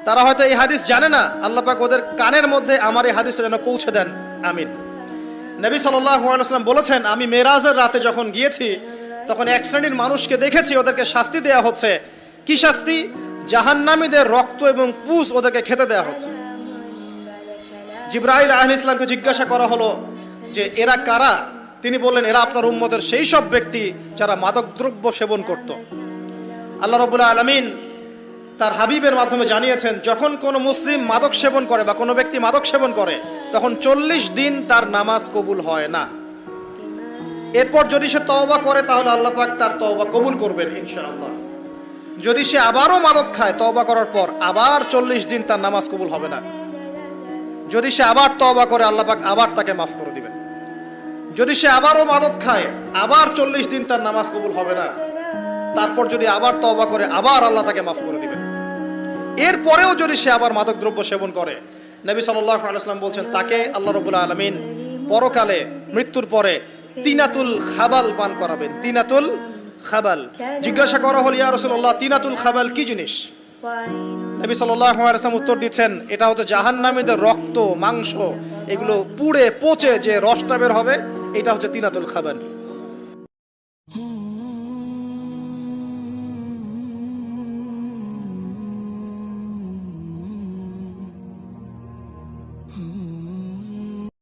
তারা হয়তো এই হাদিস জানে না, আল্লাহ পাক ওদের কানের মধ্যে আমার এই হাদিসটা যেন পৌঁছে দেন, আমিন। নবী সাল্লাল্লাহু আলাইহি ওয়াসাল্লাম বলেছেন, আমি মেরাজের রাতে যখন গিয়েছি তখন এক শ্রেণীর মানুষকে দেখেছি, ওদেরকে শাস্তি দেয়া হচ্ছে। কি শাস্তি? জাহান্নামীদের রক্ত এবং পুঁজ ওদেরকে খেতে দেয়া হচ্ছে। জিবরাইল আলাইহিস সালামকে জিজ্ঞাসা করা হলো যে এরা কারা? তিনি বললেন, এরা আপনার উম্মতের সেই সব ব্যক্তি যারা মাদকদ্রব্য সেবন করত। আল্লাহ রাব্বুল আলামিন তার হাবিবের মাধ্যমে জানিয়েছেন, যখন কোনো মুসলিম মাদক সেবন করে বা কোনো ব্যক্তি মাদক সেবন করে তখন 40 দিন তার নামাজ কবুল হয় না। এরপর যদি সে তওবা করে তাহলে আল্লাহ পাক তার তওবা কবুল করবেন ইনশাআল্লাহ। যদি সে আবারও মাদক খায় তওবা করার পর, আবার 40 দিন তার নামাজ কবুল হবে না। যদি সে আবার তওবা করে আল্লাহ পাক আবার তাকে মাফ করে দিবেন। যদি সে আবারও মাদক খায় আবার 40 দিন তার নামাজ কবুল হবে না। তারপর যদি আবার তওবা করে আবার আল্লাহ তাকে মাফ করে দিবেন। এরপরেও যদি সে আবার মাদকদ্রব্য সেবন করে, নবী সাল্লাল্লাহু আলাইহি ওয়াসাল্লাম বলছেন তাকে আল্লাহ রাব্বুল আলামিন পরকালে মৃত্যুর পরে তিনাতুল খাবাল পান করাবেন। তিনাতুল খাবাল। জিজ্ঞাসা করা হল, ইয়া রাসূলুল্লাহ, তিনাতুল খাবাল কি জিনিস? নবী সাল্লাল্লাহু আলাইহি ওয়াসাল্লাম উত্তর দিচ্ছেন, এটা হচ্ছে জাহান্নামীদের রক্ত, মাংস, এগুলো পুড়ে পচে যে রসটা বের হবে, এটা হচ্ছে তিনাতুল খাবাল।